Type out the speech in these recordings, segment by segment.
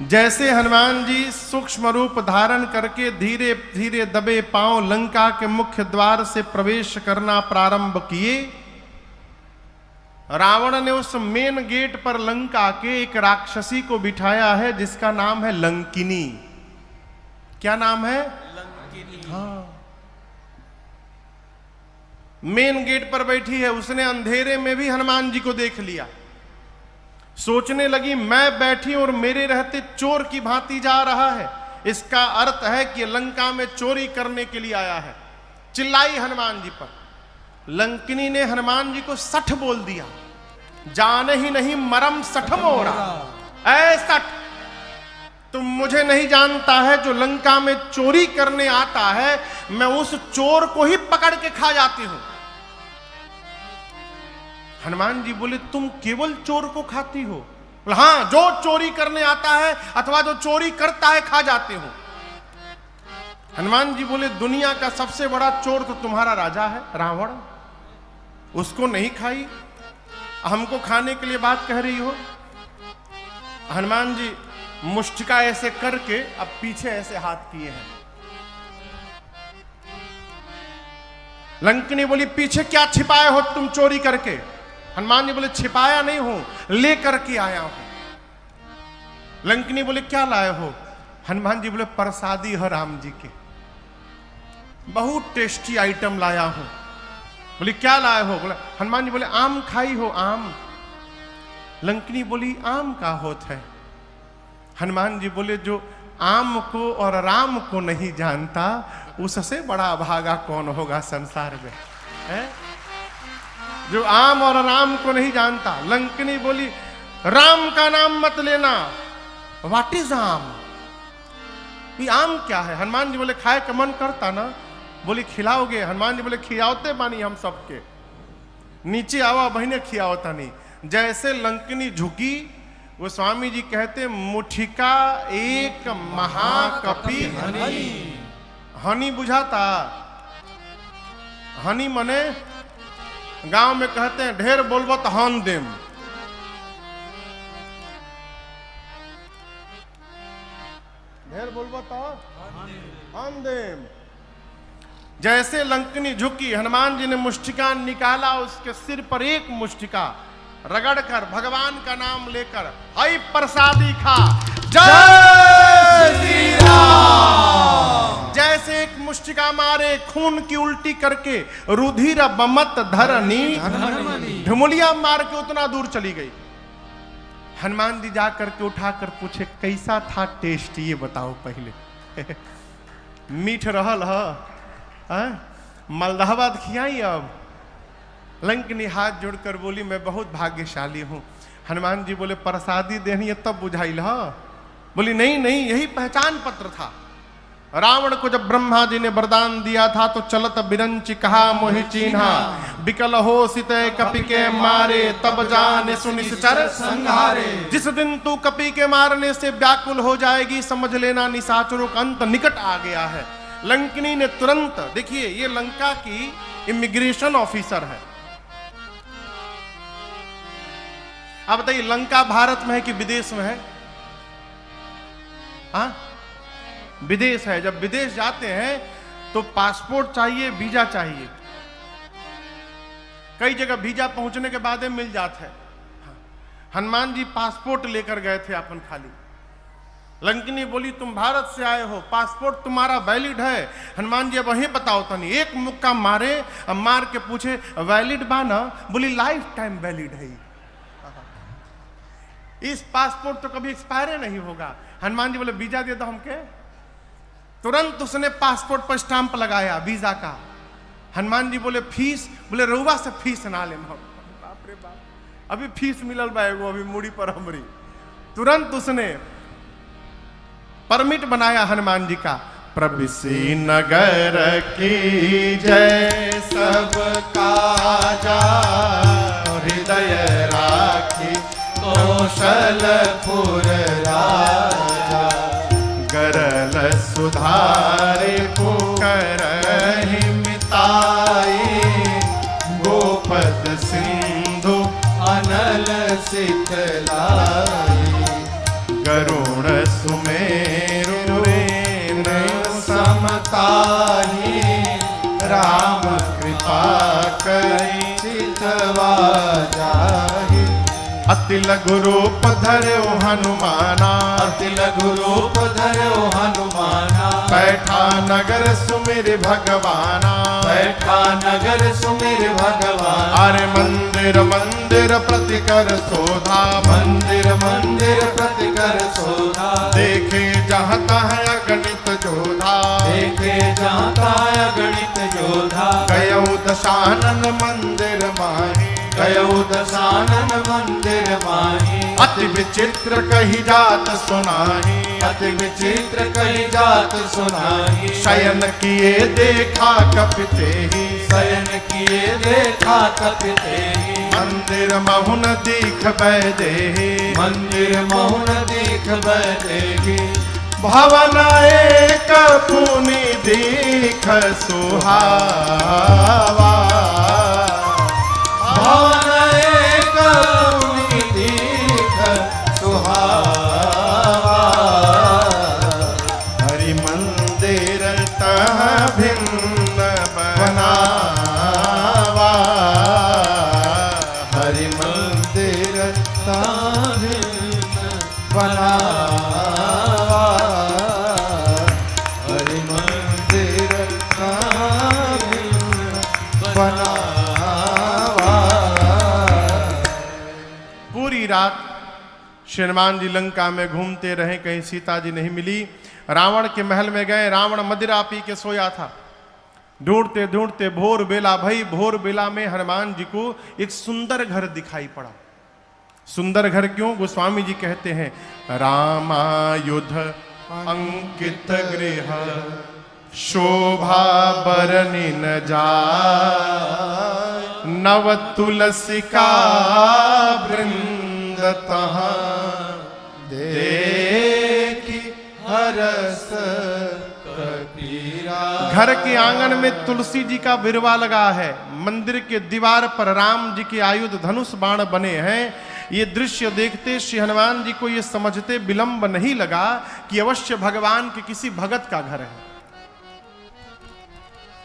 जैसे हनुमान जी सूक्ष्म रूप धारण करके धीरे धीरे दबे पांव लंका के मुख्य द्वार से प्रवेश करना प्रारंभ किए, रावण ने उस मेन गेट पर लंका के एक राक्षसी को बिठाया है जिसका नाम है लंकिनी। क्या नाम है? लंकिनी। हाँ, मेन गेट पर बैठी है। उसने अंधेरे में भी हनुमान जी को देख लिया। सोचने लगी मैं बैठी और मेरे रहते चोर की भांति जा रहा है, इसका अर्थ है कि लंका में चोरी करने के लिए आया है। चिल्लाई हनुमान जी पर। लंकिनी ने हनुमान जी को सठ बोल दिया, जाने ही नहीं मरम सठ मोरा। ऐ सठ, तुम मुझे नहीं जानता है, जो लंका में चोरी करने आता है मैं उस चोर को ही पकड़ के खा जाती हूं। हनुमान जी बोले तुम केवल चोर को खाती हो? हाँ, जो चोरी करने आता है अथवा जो चोरी करता है खा जाते हो। हनुमान जी बोले दुनिया का सबसे बड़ा चोर तो तुम्हारा राजा है रावण, उसको नहीं खाई, हमको खाने के लिए बात कह रही हो? हनुमान जी मुष्टिका ऐसे करके अब पीछे ऐसे हाथ किए हैं। लंकिनी बोली पीछे क्या छिपाए हो तुम चोरी करके? हनुमान जी बोले छिपाया नहीं हूं, लेकर के आया हूं। लंकिनी बोले क्या लाए हो? हनुमान जी बोले प्रसादी है राम जी के, बहुत टेस्टी आइटम लाया हूं। बोली क्या लाए हो? बोले हनुमान जी बोले आम खाई हो? आम। लंकिनी बोली आम का होत है? हनुमान जी बोले जो आम को और राम को नहीं जानता उससे बड़ा भागा कौन होगा संसार में, है? जो आम और राम को नहीं जानता। लंकिनी बोली राम का नाम मत लेना। व्हाट इज आम? ये आम क्या है? हनुमान जी बोले खाए का मन करता ना। बोली खिलाओगे? हनुमान जी बोले खिलाओते बानी हम सबके, नीचे आवा बहने खिलाओता नहीं। जैसे लंकिनी झुकी, वो स्वामी जी कहते मुठिका एक महाकपि हनी। हनी बुझाता? हनी मने गांव में कहते हैं ढेर बोलबो तो हन देम। ढेर बोलबो तो हन देम। जैसे लंकिनी झुकी, हनुमान जी ने मुष्टिका निकाला, उसके सिर पर एक मुष्टिका रगड़कर भगवान का नाम लेकर हई प्रसादी खा। जय श्री राम। जैसे एक मुष्टिका मारे खून की उल्टी करके रुधिर बमत धरनी ढुमुलिया मार के उतना दूर चली गई। हनुमान जी जाकर के उठाकर पूछे कैसा था टेस्ट, ये बताओ पहले। मीठ रहल है? मलदहबाद खियाई अब? लंकिनी हाथ जोड़कर बोली मैं बहुत भाग्यशाली हूं। हनुमान जी बोले प्रसादी देनी है तब बुझाइल हा? बोली नहीं नहीं, यही पहचान पत्र था। रावण को जब ब्रह्मा जी ने वरदान दिया था तो चलत बिरंच कहा मोहि चीन्हा, बिकल हो सितय कपि के मारे, तब जाने सुनिश्चर संहारे। जिस दिन तू कपि के मारने से व्याकुल हो जाएगी समझ लेना निशाचरों का अंत निकट आ गया है। लंकिनी ने तुरंत, देखिए ये लंका की इमिग्रेशन ऑफिसर है। अब बताइए लंका भारत में है कि विदेश में है? हाँ, विदेश है। जब विदेश जाते हैं तो पासपोर्ट चाहिए, वीजा चाहिए। कई जगह वीजा पहुंचने के बाद मिल जाता है। हनुमान जी पासपोर्ट लेकर गए थे अपन खाली। लंकिनी बोली तुम भारत से आए हो, पासपोर्ट तुम्हारा वैलिड है? हनुमान जी अब वही बताओ तनी। एक मुक्का मारे, अब मार के पूछे वैलिड बा ना? बोली लाइफ टाइम वैलिड है, इस पासपोर्ट तो कभी एक्सपायर नहीं होगा। हनुमान जी बोले वीजा दे दो हमके। तुरंत उसने पासपोर्ट पर स्टांप लगाया वीजा का। हनुमान जी बोले फीस? बोले रउआ से फीस ना ले। बाप रे बाप, अभी फीस मिलल बा एगो अभी मुड़ी पर हमरी। तुरंत उसने परमिट बनाया हनुमान जी का। प्रविसी नगर की जय सब काजा, हृदय राखी कौशलपुर राजा, गरल सुधारे पुकरहि मिताई, गोपद सिंधु अनल सितलाई, गरुण गुण सुमेरु रे समताही राम कृपा करी चितवा जाहि अति लघु रूप धर्यो हनुमाना अति लघु रूप धर्यो हनुमाना बैठा नगर सुमिर भगवाना बैठा नगर सुमिर भगवान अरे मंदिर मंदिर प्रतिकर शोधा मंदिर मंदिर प्रतिकर शोधा देखे जहाँ तहाँ अगणित जोधा देखे जाता अगणित योधा गयौ दशानन मंदिर माही गयो दशानन मंदिर माही अति विचित्र कही जात सुनाही अति विचित्र कही जात सुनाही शयन किए देखा कपिते ही शयन किए देखा कपिते ही मंदिर महुन दीख बैदे मंदिर मौन दीख बैठेगी भवन एक पुनि दीख सुहावा भवन एक पुनि दीख सुहावा हरि मंदिर तह भिन्न बनावा हरि मंदिर ताभिन्न बनावा हरि मंदिर ताभिन्न बनावा पूरी रात श्री हनुमान जी लंका में घूमते रहे, कहीं सीता जी नहीं मिली। रावण के महल में गए, रावण मदिरा पी के सोया था। ढूंढते ढूंढते भोर बेला भई, भोर बेला में हनुमान जी को एक सुंदर घर दिखाई पड़ा। सुंदर घर क्यों? गोस्वामी जी कहते हैं रामायुध अंकित गृह शोभा बरनि न जाय नव तुलसिका वृंद तहाँ देखी हरस कपीरा घर के आंगन में तुलसी जी का बिरवा लगा है। मंदिर के दीवार पर राम जी के आयुध धनुष बाण बने हैं। ये दृश्य देखते श्री हनुमान जी को ये समझते विलंब नहीं लगा कि अवश्य भगवान के किसी भगत का घर है।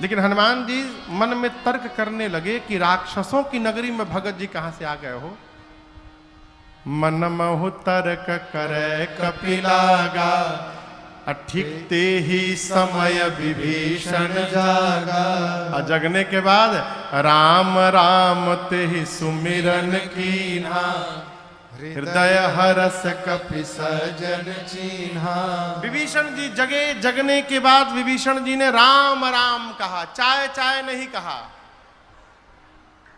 लेकिन हनुमान जी मन में तर्क करने लगे कि राक्षसों की नगरी में भगत जी कहां से आ गए हो। मन महु तर्क करे कपिलागा अठिकते ही समय विभीषण जागा जगने के बाद राम राम ते ही सुमिरन कीन्हा हृदय हरस कपि सजन चीन्हा विभीषण जी जगे। जगने के बाद विभीषण जी ने राम राम कहा, चाय चाय नहीं कहा।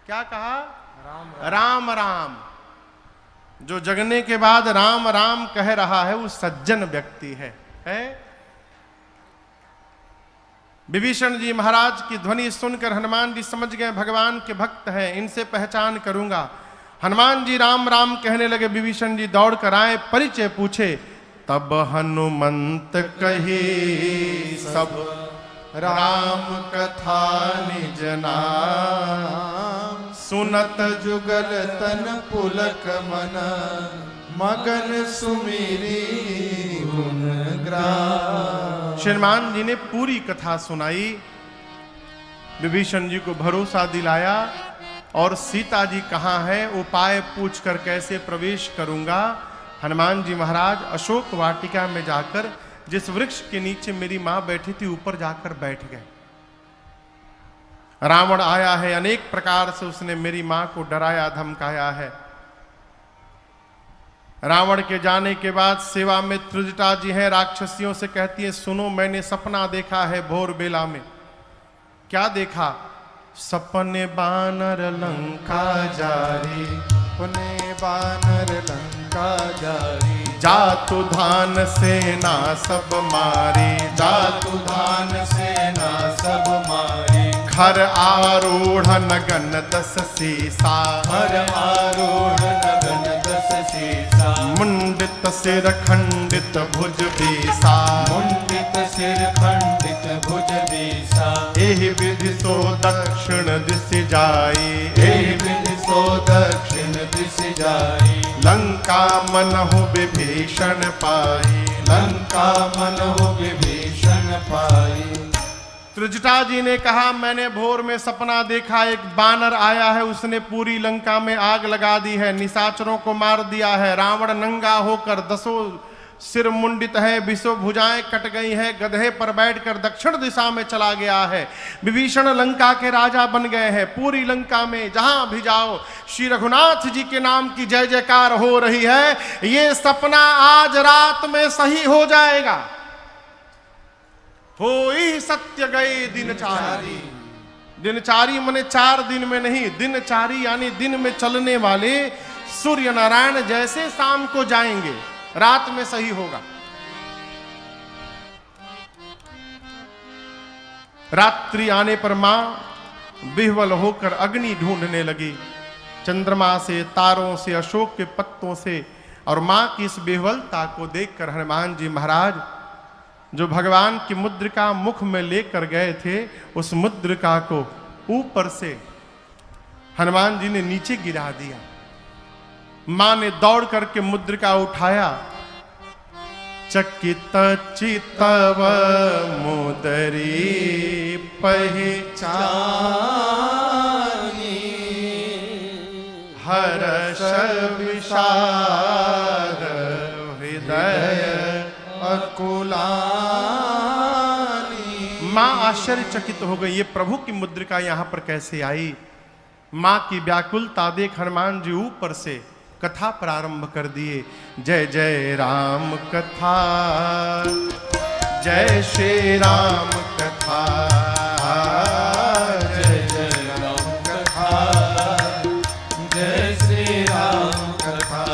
क्या कहा? राम राम। जो जगने के बाद राम राम कह रहा है वो सज्जन व्यक्ति है। विभीषण जी महाराज की ध्वनि सुनकर हनुमान जी समझ गए भगवान के भक्त हैं, इनसे पहचान करूंगा। हनुमान जी राम राम कहने लगे। विभीषण जी दौड़ कर आए, परिचय पूछे। तब हनुमंत कही सब राम कथा निज नाम सुनत जुगल तन पुलक मन मगन सुमिरी गुण ग्राम। श्रीमान जी ने पूरी कथा सुनाई, विभीषण जी को भरोसा दिलाया और सीता जी कहाँ है उपाय पूछकर कैसे प्रवेश करूंगा। हनुमान जी महाराज अशोक वाटिका में जाकर जिस वृक्ष के नीचे मेरी मां बैठी थी ऊपर जाकर बैठ गए। रावण आया है, अनेक प्रकार से उसने मेरी मां को डराया धमकाया है। रावण के जाने के बाद सेवा में त्रिजटा जी हैं, राक्षसियों से कहती है सुनो मैंने सपना देखा है भोर बेला में। क्या देखा? सपने बानर लंका जारी, सपने बानर लंका जारी, जातु धान सेना सब मारी, जातु धान सेना सब मारी, खर आरूढ़ नगन दस सीसा, हर आरूढ़ नगन दस सीसा, मुंडित सिर खंडित भुज बीसा, मुंडित सिर खंडित भुज बीसा, एहि विधि सो दक्षिण दिशि जाई, एहि विधि सो दक्षिण दिस जाई, लंका मनहु विभीषण पाई, लंका मनहु विभीषण पाई। त्रिजटा जी ने कहा, मैंने भोर में सपना देखा, एक बानर आया है, उसने पूरी लंका में आग लगा दी है, निशाचरों को मार दिया है, रावण नंगा होकर 10 सिर मुंडित है, 20 भुजाएं कट गई हैं, गधे पर बैठकर दक्षिण दिशा में चला गया है, विभीषण लंका के राजा बन गए हैं, पूरी लंका में जहां भी जाओ श्री रघुनाथ जी के नाम की जय जयकार हो रही है। ये सपना आज रात में सही हो जाएगा। होई सत्य गए दिनचारी, दिनचारी माने 4 दिन में नहीं, दिनचारी यानी दिन में चलने वाले सूर्य नारायण जैसे शाम को जाएंगे, रात में सही होगा। रात्रि आने पर मां विह्वल होकर अग्नि ढूंढने लगी, चंद्रमा से, तारों से, अशोक के पत्तों से, और मां की इस विह्वलता को देखकर हनुमान जी महाराज जो भगवान की मुद्रिका मुख में लेकर गए थे, उस मुद्रिका को ऊपर से हनुमान जी ने नीचे गिरा दिया। मां ने दौड़ करके मुद्रिका उठाया, चकित चितव मुदरी पहचानी, हर्ष विषाद हृदय अकुलानी। मां आश्चर्यचकित हो गई, ये प्रभु की मुद्रिका यहां पर कैसे आई। मां की व्याकुलता देख हनुमान जी ऊपर से कथा प्रारंभ कर दिए। जय जय राम कथा, जय श्री राम कथा, जय जय राम कथा, जय श्री राम कथा।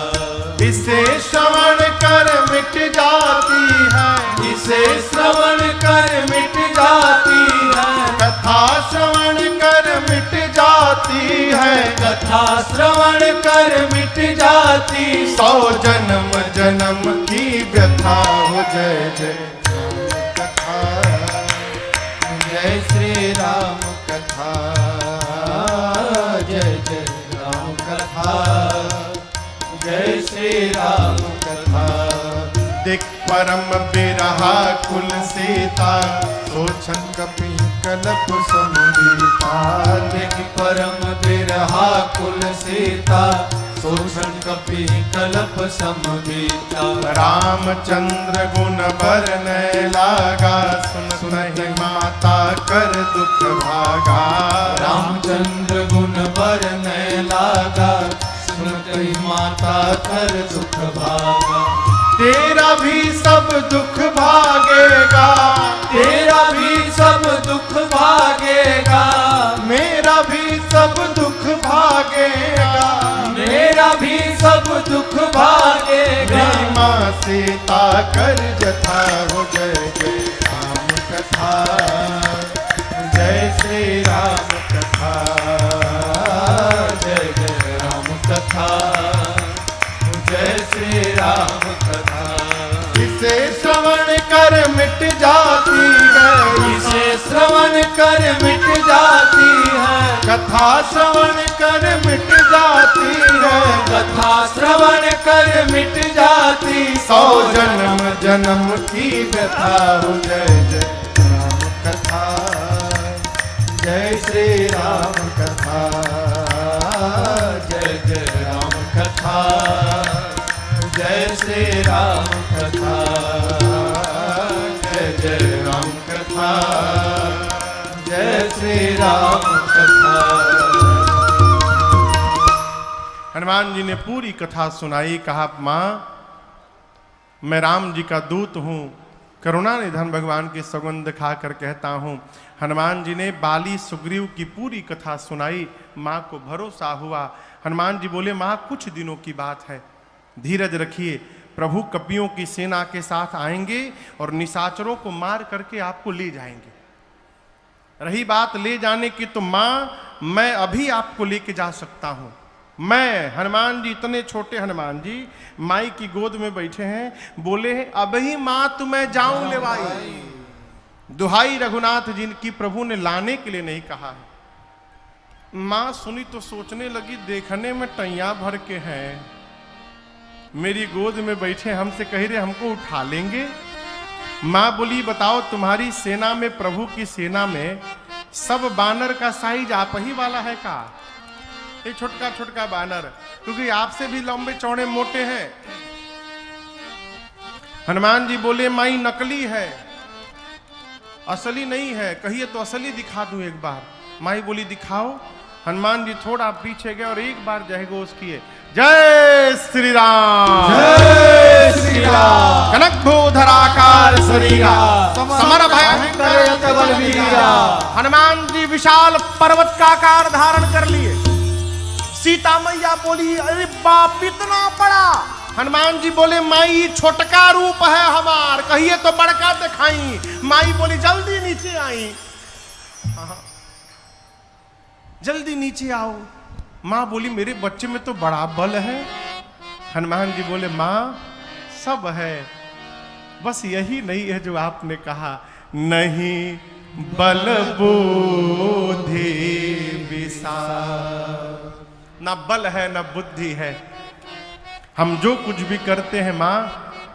इसे श्रवण कर मिट जाती है, इसे श्रवण कर मिट जाती है, कथा श्रवण कर मिट जाती है, कथा श्रवण कर मिट जाती। 100 जन्म जन्म की व्यथा हो। जय जय राम कथा, जय श्री राम कथा, जय जय राम कथा, जय श्री राम कथा। देख परम बिरहा कुल सीता, सोचन कपि कलप समुदीता। देख परम बिरहा कुल सीता, सोचन कपि कलप समुदीता। रामचंद्र गुण बरनय लागा, सुन सुनहि माता कर दुख भागा। रामचंद्र गुण बरनय लागा, सुनहि माता कर दुख भागा। तेरा भी सब दुख भागेगा, तेरा भी सब दुख भागेगा, मेरा भी सब दुख भागेगा, मेरा भी सब दुख भागेगा। मेरी माँ सीता कर जथा हो। जय जय राम कथा, जय श्री राम कथा, जय जय राम कथा, जय श्री राम कथा। इसे श्रवण कर मिट जाती है, इसे श्रवण कर मिट जाती है, कथा श्रवण कर मिट जाती है, कथा श्रवण कर मिट जाती। 100 जन्म जन्म की व्यथा हो। जय जय राम कथा, जय श्री राम कथा, जय जय राम कथा, जय श्री राम कथा, जय जय राम कथा, जय श्री राम कथा। हनुमान जी ने पूरी कथा सुनाई। कहा, मां मैं राम जी का दूत हूं, करुणा निधन भगवान की सौगंध खाकर कहता हूं। हनुमान जी ने बाली सुग्रीव की पूरी कथा सुनाई। मां को भरोसा हुआ। हनुमान जी बोले, मां कुछ दिनों की बात है, धीरज रखिए, प्रभु कपियों की सेना के साथ आएंगे और निशाचरों को मार करके आपको ले जाएंगे। रही बात ले जाने की, तो मां मैं अभी आपको लेके जा सकता हूं। मैं हनुमान जी, इतने छोटे हनुमान जी माई की गोद में बैठे हैं, बोले हैं अभी मां तुम्हें जाऊं लेवाई। दुहाई रघुनाथ जी की, प्रभु ने लाने के लिए नहीं कहा है। माँ सुनी तो सोचने लगी, देखने में टैया भर के हैं, मेरी गोद में बैठे, हमसे कह रहे हमको उठा लेंगे। माँ बोली बताओ तुम्हारी सेना में, प्रभु की सेना में सब बानर का साइज आप ही वाला है का? ये छोटका छोटका बानर, क्योंकि आपसे भी लंबे चौड़े मोटे हैं। हनुमान जी बोले माई नकली है, असली नहीं है, कहिए तो असली दिखा दूं एक बार। माई बोली दिखाओ। हनुमान जी थोड़ा पीछे गए और एक बार जय घोष किए, जय श्री राम, जय श्री राम। कनक भूधराकार शरीरा समर भयंकर बलवीरा। हनुमान जी विशाल पर्वत का आकार धारण कर लिए। सीता मैया बोली अरे बाप इतना बड़ा। हनुमान जी बोले माई छोटका रूप है हमार, कहिए तो बड़का दिखाई। माई बोली जल्दी नीचे आई, जल्दी नीचे आओ। माँ बोली मेरे बच्चे में तो बड़ा बल है। हनुमान जी बोले माँ सब है, बस यही नहीं है जो आपने कहा, नहीं बल बुद्धि विशाल। ना बल है ना बुद्धि है। हम जो कुछ भी करते हैं माँ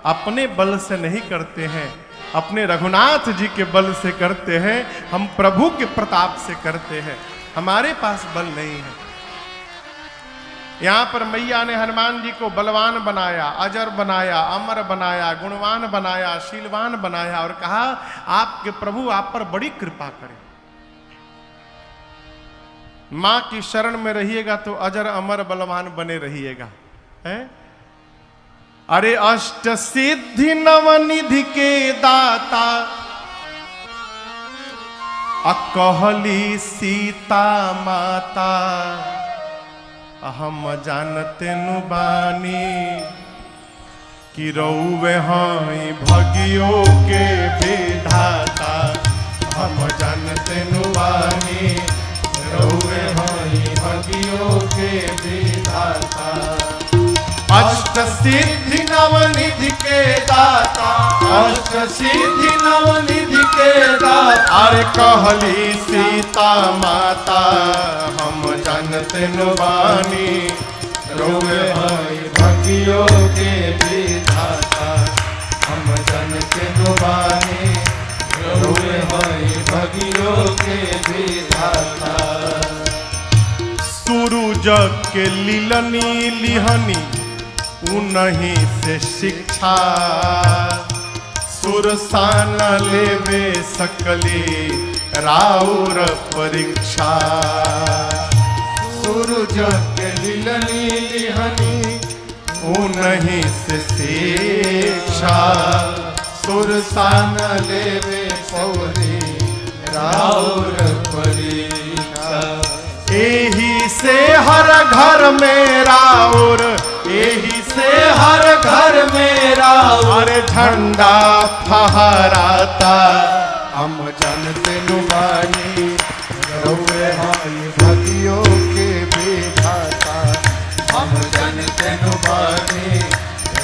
अपने बल से नहीं करते हैं, अपने रघुनाथ जी के बल से करते हैं, हम प्रभु के प्रताप से करते हैं, हमारे पास बल नहीं है। यहां पर मैया ने हनुमान जी को बलवान बनाया, अजर बनाया, अमर बनाया, गुणवान बनाया, शीलवान बनाया और कहा आपके प्रभु आप पर बड़ी कृपा करें। मां की शरण में रहिएगा तो अजर अमर बलवान बने रहिएगा। है अरे अष्ट सिद्धि नवनिधि के दाता, अकहली सीता माता, हम जानते नु बानी कि रउवे हई भगियो के विधाता। हम जानते नु बानी रउवे हई भगियो के विधाता। अष्ट सिद्धि नवनिधि के दाता, अष्ट सिद्धि नवनिधि के दाता। अरे कहली सीता माता, हम जानते नु बानी रउवे हई भगियो के विधाता। हम जानते नु बानी रउवे हई भगियो के विधाता। सूरज के लीलनी लिहनी उन्हीं से शिक्षा, सुरसान लेवे सकली राउर परीक्षा। सूरज के लीलनी लिहनी उन्हीं से शिक्षा, सुरसान लेवे पौरी राउर परीक्षा। एही से हर घर में राउर, एही से हर घर में राउर अरे झंडा फहराता। हम जानते नु बानी रउवे हई भगियो के विधाता। हम जानते नु बानी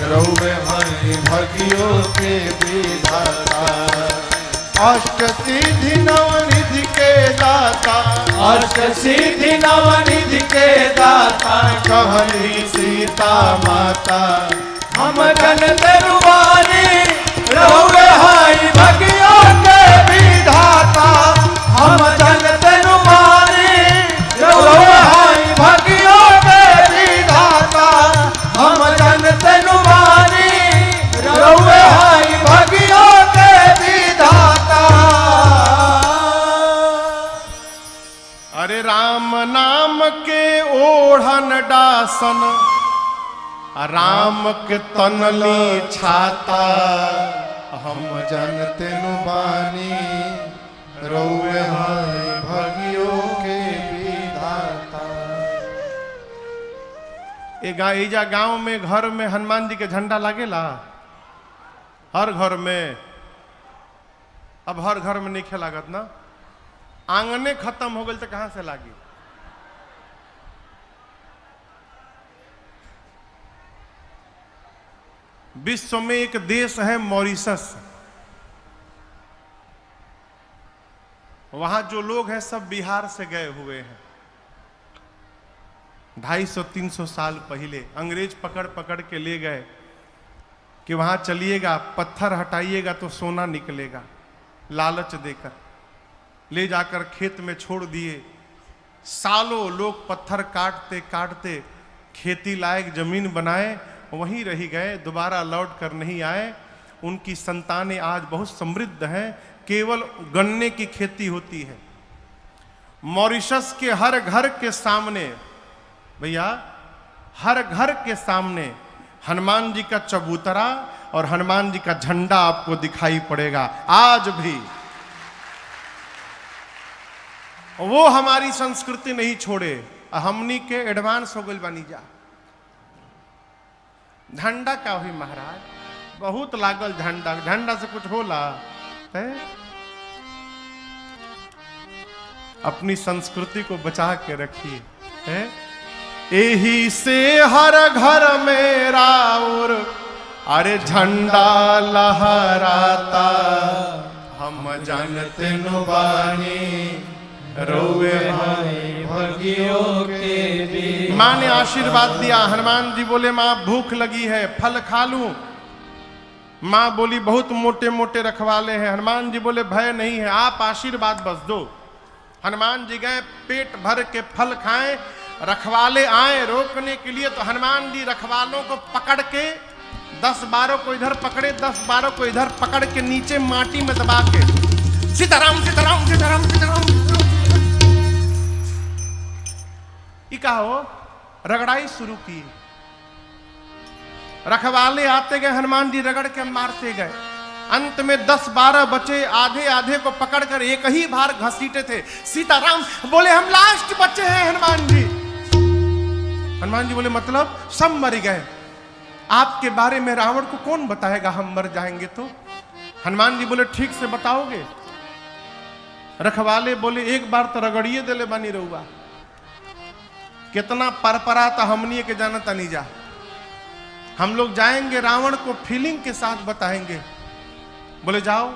रउवे हई भगियो के विधाता। अष्ट सिद्धि नवनिधि के दाता, अष्ट सिद्धि नवनिधि के दाता। कहली सीता माता, हम जानते नु बानी रउवे हई भगियो के विधाता। हम जानते नु बानी रउवे हई भगियो के विधाता। हम जानते नु बानी रउवे हई भगियो के विधाता। अरे राम नाम के ओढ़न डासन, राम के तनली छाता। हम जानते नु बानी रउवे हई भगियो के विधाता। एजा गांव में घर में हनुमान जी के झंडा लागेला, हर घर में। अब हर घर में नहीं लागत ना, आंगने खत्म हो गई तो कहां से लागी। विश्व में एक देश है मॉरिशस, वहां जो लोग हैं सब बिहार से गए हुए हैं। 250-300 साल पहले अंग्रेज पकड़ पकड़ के ले गए कि वहां चलिएगा, पत्थर हटाइएगा तो सोना निकलेगा, लालच देकर ले जाकर खेत में छोड़ दिए। सालों लोग पत्थर काटते काटते खेती लायक जमीन बनाए, वहीं रह गए, दोबारा लौट कर नहीं आए। उनकी संतानें आज बहुत समृद्ध हैं, केवल गन्ने की खेती होती है। मॉरिशस के हर घर के सामने, भैया हर घर के सामने हनुमान जी का चबूतरा और हनुमान जी का झंडा आपको दिखाई पड़ेगा आज भी। वो हमारी संस्कृति नहीं छोड़े, हमनी के एडवांस हो गई बानी जा। झंडा का हुई महाराज, बहुत लागल झंडा, झंडा से कुछ होला है? अपनी संस्कृति को बचा के रखिए है? यही से हर घर में राउर अरे झंडा लहराता, हम जानते नुबानी रोवे भाई भगियों के भी। माँ ने आशीर्वाद दिया, हनुमान जी बोले माँ भूख लगी है, फल खा लूं? माँ बोली बहुत मोटे मोटे रखवाले हैं। हनुमान जी बोले भय नहीं है, आप आशीर्वाद बस दो। हनुमान जी गए, पेट भर के फल खाएं, रखवाले आए रोकने के लिए, तो हनुमान जी रखवालों को पकड़ के 10-12 को इधर पकड़े, 10-12 को इधर पकड़ के नीचे माटी में दबा के सीताराम सीताराम सीताराम सीताराम ये कहो रगड़ाई शुरू की। रखवाले आते गए, हनुमान जी रगड़ के मारते गए। अंत में 10-12 बचे, आधे आधे को पकड़कर एक ही बार घसीटे थे। सीताराम बोले हम लास्ट बचे हैं हनुमान जी। हनुमान जी बोले मतलब? सब मर गए, आपके बारे में रावण को कौन बताएगा हम मर जाएंगे तो? हनुमान जी बोले ठीक से बताओगे? रखवाले बोले एक बार तो रगड़िए दिले बनी रहुआ, कितना परपरा तो हमनी के जानता नहीं जा। हम लोग जाएंगे रावण को फीलिंग के साथ बताएंगे। बोले जाओ,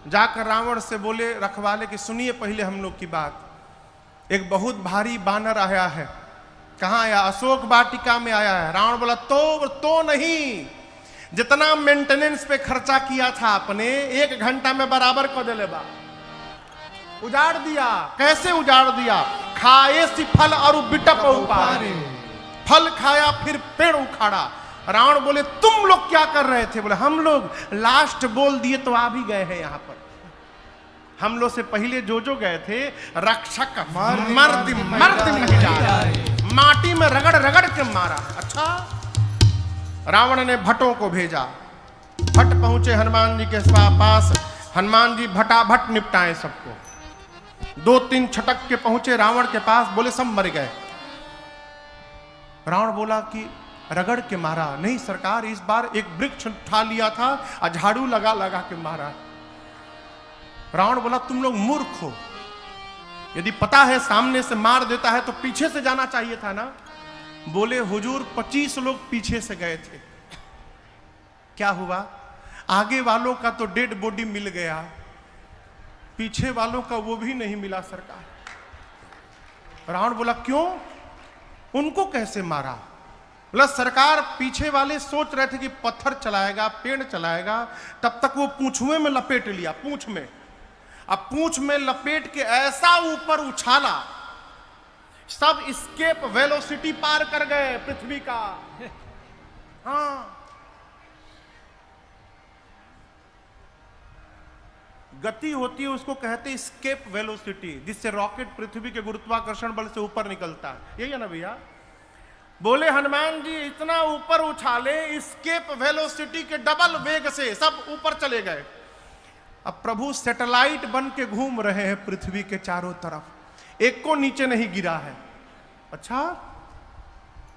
जाकर रावण से बोले रखवाले कि सुनिए पहले हम लोग की बात। एक बहुत भारी बानर आया है। कहाँ आया? अशोक वाटिका में आया है। रावण बोला तो नहीं, जितना मेंटेनेंस पे खर्चा किया था आपने 1 घंटा में बराबर कर दिले बा। उजाड़ दिया। कैसे उजाड़ दिया? खाए सी फल और बिटप उपारे, फल खाया फिर पेड़ उखाड़ा। रावण बोले तुम लोग क्या कर रहे थे? बोले हम लोग लास्ट बोल दिए तो आ भी गए हैं यहाँ पर। हम लोग से पहले जो गए थे रक्षक मर्द नहीं जा रहे, माटी में रगड़ रगड़ के मारा। अच्छा, रावण ने भट्टों को भेजा। भट्ट पहुंचे हनुमान जी के पास। हनुमान जी भटाभट निपटाए सबको। 2-3 छटक के पहुंचे रावण के पास, बोले सब मर गए। रावण बोला कि रगड़ के मारा? नहीं सरकार, इस बार एक वृक्ष उठा लिया था और झाड़ू लगा लगा के मारा। रावण बोला तुम लोग मूर्ख हो, यदि पता है सामने से मार देता है तो पीछे से जाना चाहिए था ना। बोले हुजूर 25 लोग पीछे से गए थे, क्या हुआ? आगे वालों का तो डेड बॉडी मिल गया, पीछे वालों का वो भी नहीं मिला सरकार। रावण बोला क्यों, उनको कैसे मारा? बोला सरकार पीछे वाले सोच रहे थे कि पत्थर चलाएगा, पेड़ चलाएगा, तब तक वो पूंछुए में लपेट लिया, पूंछ में। अब पूंछ में लपेट के ऐसा ऊपर उछाला, सब स्केप वेलोसिटी पार कर गए पृथ्वी का। हाँ, गति होती है उसको कहते स्केप वेलोसिटी, जिससे रॉकेट पृथ्वी के गुरुत्वाकर्षण बल से ऊपर निकलता है। यही है ना भैया? बोले हनुमान जी इतना ऊपर उछाले, स्केप वेलोसिटी के डबल वेग से सब ऊपर चले गए। अब प्रभु सैटेलाइट बन के घूम रहे हैं पृथ्वी के चारों तरफ, एक को नीचे नहीं गिरा है। अच्छा,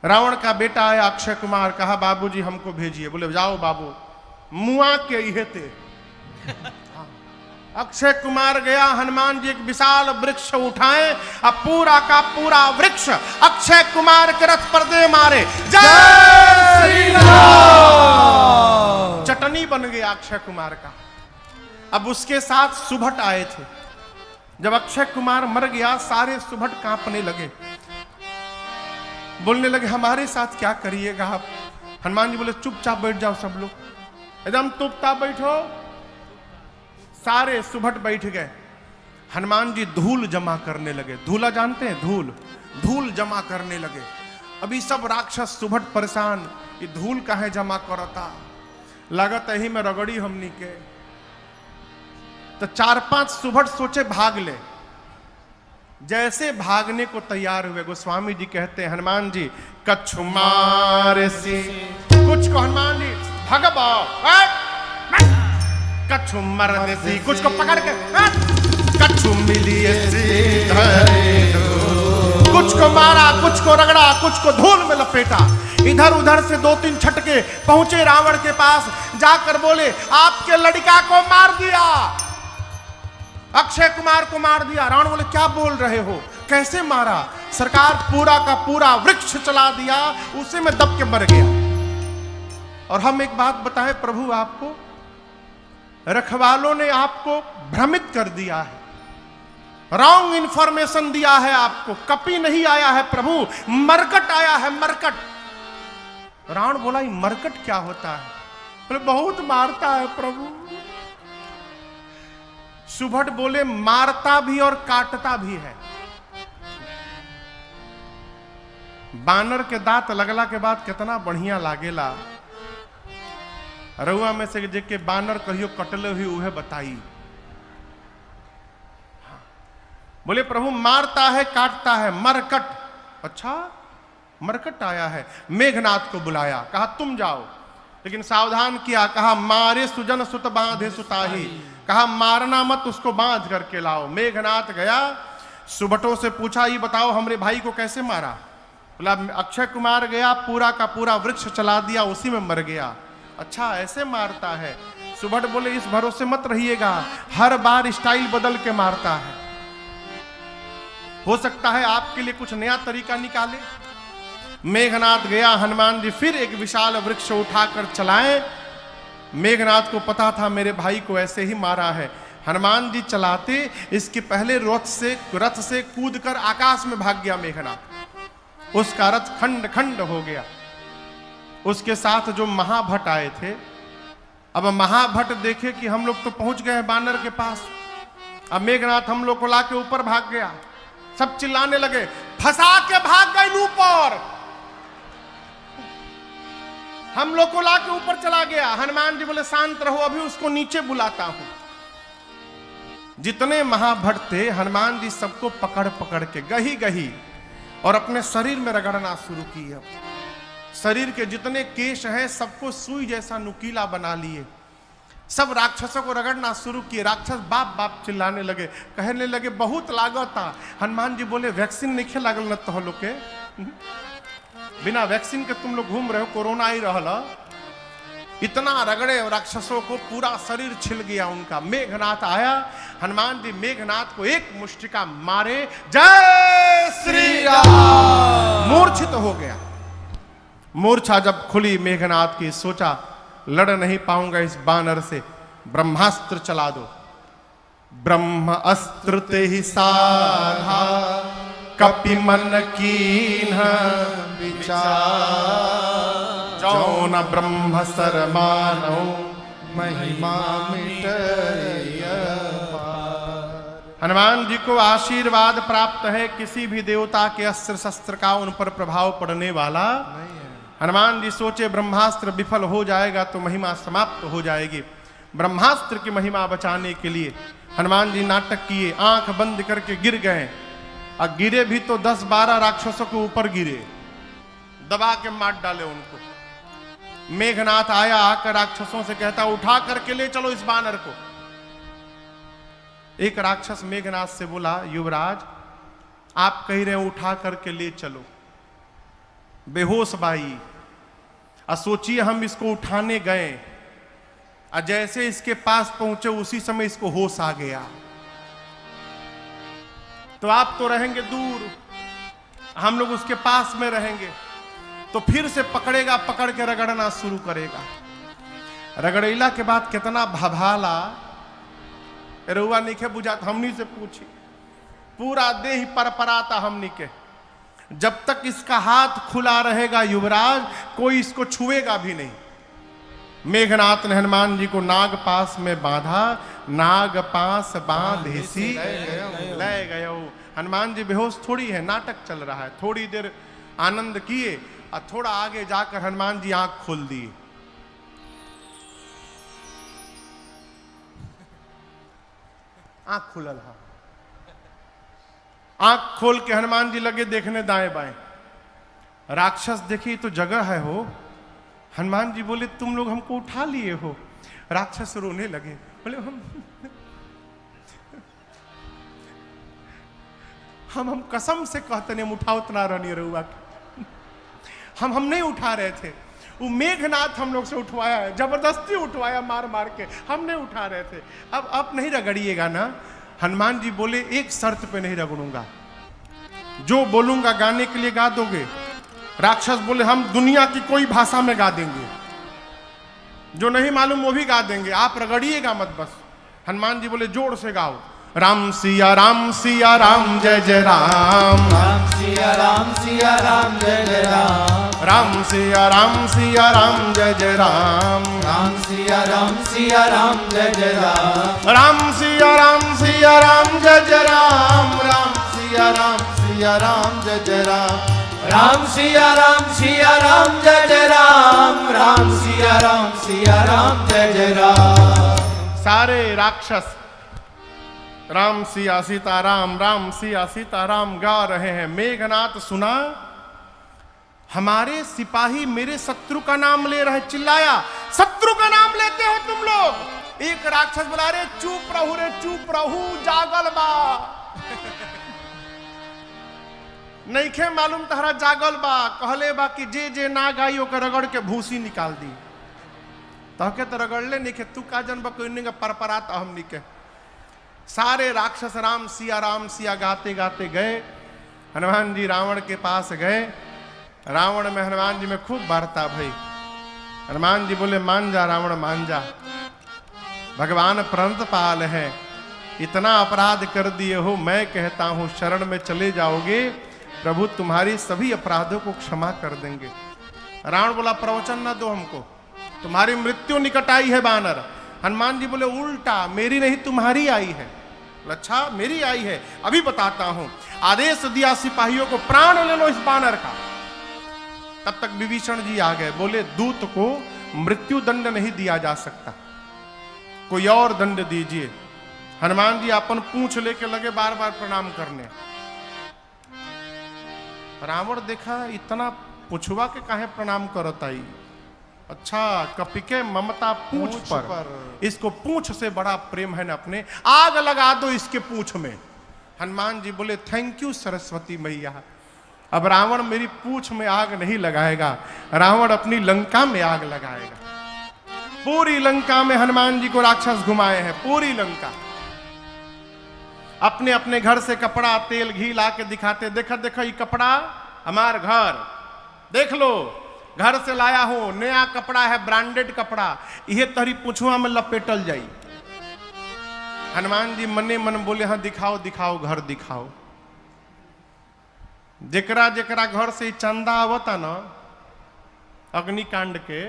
रावण का बेटा आया अक्षय कुमार, कहा बाबूजी हमको भेजिए। बोले जाओ बाबू, मुआ के इहे थे। अक्षय कुमार गया, हनुमान जी एक विशाल वृक्ष उठाए, अब पूरा का पूरा वृक्ष अक्षय कुमार के रथ पर दे मारे। जय श्री राम। चटनी बन गया अक्षय कुमार का। अब उसके साथ सुभट आए थे। जब अक्षय कुमार मर गया, सारे सुभट कांपने लगे। बोलने लगे हमारे साथ क्या करिएगा आप। हनुमान जी बोले चुपचाप बैठ जाओ सब लोग, एकदम चुपचाप बैठो। सारे सुभट बैठ गए। हनुमान जी धूल जमा करने लगे। धूला जानते हैं? धूल, धूल जमा करने लगे। अभी सब राक्षस सुभट परेशान, ये धूल काहे जमा करता, लागत ही में रगड़ी हमनी के। तो 4-5 सुभट सोचे भाग ले। जैसे भागने को तैयार हुए, गोस्वामी जी कहते हैं हनुमान जी कछु मारे से कुछ को, हनुमान जी भगबा कछु मरने से कुछ को पकड़ के कछु मिली कुछ को मारा, कुछ को रगड़ा, कुछ को धूल में लपेटा। इधर उधर से 2-3 छटके पहुंचे रावण के पास, जाकर बोले आपके लड़का को मार दिया, अक्षय कुमार को मार दिया। रावण बोले क्या बोल रहे हो, कैसे मारा? सरकार पूरा का पूरा वृक्ष चला दिया, उसी में दब के मर गया। और हम एक बात बताएं प्रभु, आपको रखवालों ने आपको भ्रमित कर दिया है, रॉन्ग इंफॉर्मेशन दिया है आपको। कपि नहीं आया है प्रभु, मरकट आया है, मरकट। रावण बोला ये मरकट क्या होता है? बोले बहुत मारता है प्रभु। सुभट बोले मारता भी और काटता भी है। बानर के दांत लगला के बाद कितना बढ़िया लागेला। रउआ में से जेके बानर कहियो कटले हुई उहे बताई। बोले प्रभु मारता है काटता है, मरकट। अच्छा मरकट आया है। मेघनाथ को बुलाया, कहा तुम जाओ, लेकिन सावधान किया, कहा मारे सुजन सुत बांधे सुताही, कहा मारना मत, उसको बांध करके लाओ। मेघनाथ गया, सुबटों से पूछा ये बताओ हमरे भाई को कैसे मारा? बोला अक्षय कुमार गया, पूरा का पूरा वृक्ष चला दिया, उसी में मर गया। अच्छा ऐसे मारता है? सुबट बोले इस भरोसे मत रहिएगा, हर बार स्टाइल बदल के मारता है, हो सकता है आपके लिए कुछ नया तरीका निकाले। मेघनाथ गया, हनुमान जी फिर एक विशाल वृक्ष उठाकर चलाए। मेघनाथ को पता था मेरे भाई को ऐसे ही मारा है। हनुमान जी चलाते, इसके पहले रथ से कूदकर आकाश में भाग गया मेघनाथ। उसका रथ खंड खंड हो गया। उसके साथ जो महाभट आए थे, अब महाभट देखे कि हम लोग तो पहुंच गए हैं बानर के पास, अब मेघनाथ हम लोग को लाके ऊपर भाग गया। सब चिल्लाने लगे फंसा के भाग गए ऊपर, हम लोग को लाके ऊपर चला गया। हनुमान जी बोले शांत रहो, अभी उसको नीचे बुलाता हूं। जितने महाभट थे हनुमान जी सबको पकड़ पकड़ के गही गही और अपने शरीर में रगड़ना शुरू किया। शरीर के जितने केश हैं सबको सुई जैसा नुकीला बना लिए। सब राक्षसों को रगड़ना शुरू किए। राक्षस बाप बाप चिल्लाने लगे, कहने लगे बहुत लागत था। हनुमान जी बोले वैक्सीन नहीं लागल न तो लोग के, बिना वैक्सीन के तुम लोग घूम रहे हो, कोरोना ही रहला। इतना रगड़े राक्षसों को, पूरा शरीर छिल गया उनका। मेघनाथ आया, हनुमान जी मेघनाथ को एक मुष्टिका मारे, जय श्री राम, मूर्छित हो गया। मूर्छा जब खुली मेघनाथ की, सोचा लड़ नहीं पाऊंगा इस बानर से, ब्रह्मास्त्र चला दो। ब्रह्म अस्त्र ते ही साधा, कपि मन कीन्ह विचार, जो न ब्रह्म सर मानो महिमा मिटय पार। हनुमान जी को आशीर्वाद प्राप्त है, किसी भी देवता के अस्त्र शस्त्र का उन पर प्रभाव पड़ने वाला नहीं है। हनुमान जी सोचे ब्रह्मास्त्र विफल हो जाएगा तो महिमा समाप्त हो जाएगी। ब्रह्मास्त्र की महिमा बचाने के लिए हनुमान जी नाटक किए, आंख बंद करके गिर गए। और गिरे भी तो 10-12 राक्षसों के ऊपर गिरे, दबा के मार डाले उनको। मेघनाथ आया, आकर राक्षसों से कहता उठा करके ले चलो इस बानर को। एक राक्षस मेघनाथ से बोला युवराज आप कह रहे हैं उठा करके ले चलो, बेहोश बाई। और सोचिए हम इसको उठाने गए और जैसे इसके पास पहुंचे उसी समय इसको होश आ गया। तो आप तो रहेंगे दूर, हम लोग उसके पास में रहेंगे, तो फिर से पकड़ेगा, पकड़ के रगड़ना शुरू करेगा। रगड़ैला के बाद कितना भभाला, रुआ नीचे बुझाता। हमनी से पूछी, पूरा देह परपराता हमनी के। जब तक इसका हाथ खुला रहेगा युवराज, कोई इसको छुएगा भी नहीं। मेघनाथ ने हनुमान जी को नाग पास में बांधा, नाग पास बांध हिसी ले गयो। हनुमान जी बेहोश थोड़ी है, नाटक चल रहा है। थोड़ी देर आनंद किए और थोड़ा आगे जाकर हनुमान जी आंख खोल दिए। आंख खुलल, हाँ। आंख खोल के हनुमान जी लगे देखने दाएं बाएं। राक्षस देखी तो जगह है हो। हनुमान जी बोले तुम लोग हमको उठा लिए हो। राक्षस रोने लगे, बोले हम कसम से कहते नहीं हम उठा उतना रहनी रहुआ। हम नहीं उठा रहे थे, वो मेघनाथ हम लोग से उठवाया है, जबरदस्ती उठवाया मार मार के, हम नहीं उठा रहे थे। अब नहीं रगड़िएगा ना। हनुमान जी बोले एक शर्त पे नहीं रगड़ूंगा, जो बोलूंगा गाने के लिए गा दोगे? राक्षस बोले हम दुनिया की कोई भाषा में गा देंगे, जो नहीं मालूम वो भी गा देंगे, आप रगड़िएगा मत बस। हनुमान जी बोले जोर से गाओ, राम सिया राम जय जय राम, राम सिया राम जय जय राम, राम सिया राम जय जय राम, राम सिया राम जय जय राम, राम सिया राम जय जय राम, राम सिया राम जय जय राम, राम सिया राम जय जय राम, राम सिया राम जय जय राम। सारे राक्षस राम सिया सीताराम, राम सिया सीताराम गा रहे हैं। मेघनाथ सुना, हमारे सिपाही मेरे शत्रु का नाम ले रहे। चिल्लाया, शत्रु का नाम लेते हो तुम लोग? एक राक्षस बोला, रे चुप रहू जागल बा। नईखे मालूम तहरा जागल बा। कहले बा कि जे ना गाई ओकर रगड़ के भूसी निकाल दी। तहके तो रगड़ले नहीं, तू का जन बा परपरात हम निके। सारे राक्षस राम सिया गाते गाते गए। हनुमान जी रावण के पास गए। रावण में हनुमान जी में खूब वार्ता भई। हनुमान जी बोले मान जा रावण, मान जा, भगवान प्रणतपाल है, इतना अपराध कर दिए हो, मैं कहता हूं शरण में चले जाओगे, प्रभु तुम्हारी सभी अपराधों को क्षमा कर देंगे। रावण बोला प्रवचन ना दो हमको, तुम्हारी मृत्यु निकट आई है बानर। हनुमान जी बोले उल्टा, मेरी नहीं तुम्हारी आई है। अच्छा मेरी आई है, अभी बताता हूं। आदेश दिया सिपाहियों को, प्राण ले लो इस बानर का। तब तक विभीषण जी आ गए। बोले दूत को मृत्यु दंड नहीं दिया जा सकता, कोई और दंड दीजिए। हनुमान जी अपन पूंछ लेके लगे बार बार प्रणाम करने। रावण देखा इतना पुछवा के काहे प्रणाम करता ही। अच्छा कपिके ममता पूंछ पर, इसको पूंछ से बड़ा प्रेम है ना अपने, आग लगा दो इसके पूंछ में। हनुमान जी बोले थैंक यू सरस्वती मैया, अब रावण मेरी पूंछ में आग नहीं लगाएगा, रावण अपनी लंका में आग लगाएगा। पूरी लंका में हनुमान जी को राक्षस घुमाए हैं, पूरी लंका। अपने अपने घर से कपड़ा तेल घी ला के दिखाते, देखा देखा ये कपड़ा हमार घर, देख लो घर से लाया हूं, नया कपड़ा है, ब्रांडेड कपड़ा, यह तरी पुछुआ में लपेटल जाई। हनुमान जी मने मन बोले हाँ दिखाओ दिखाओ घर दिखाओ। जेकरा जेकरा घर से चंदा आवता ना अग्निकांड के,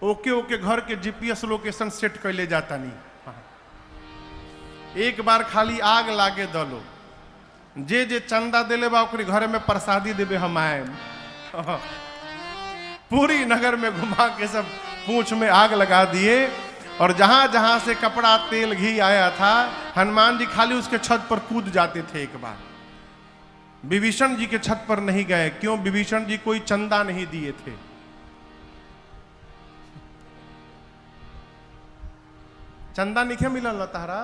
ओके ओके घर के जीपीएस लोकेशन सेट कर ले जाता नहीं। एक बार खाली आग लागे दलो, जे जे चंदा दिले बा ओकरी घर में प्रसादी देवे हम आए। पूरी नगर में घुमा के सब पूंछ में आग लगा दिए। और जहां जहां से कपड़ा तेल घी आया था, हनुमान जी खाली उसके छत पर कूद जाते थे। एक बार विभीषण जी के छत पर नहीं गए, क्यों? विभीषण जी कोई चंदा नहीं दिए थे। चंदा नहीं मिलल तारा,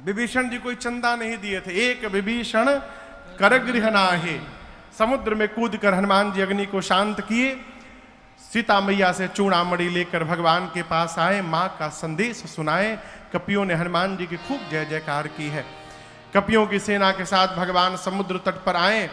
विभीषण जी कोई चंदा नहीं दिए थे। एक विभीषण कर गृह नाहे, समुद्र में कूदकर हनुमान जी अग्नि को शांत किए। सीता मैया से चूड़ामणि लेकर भगवान के पास आए, मां का संदेश सुनाए। कपियों ने हनुमान जी की खूब जय जयकार की है। कपियों की सेना के साथ भगवान समुद्र तट पर आए।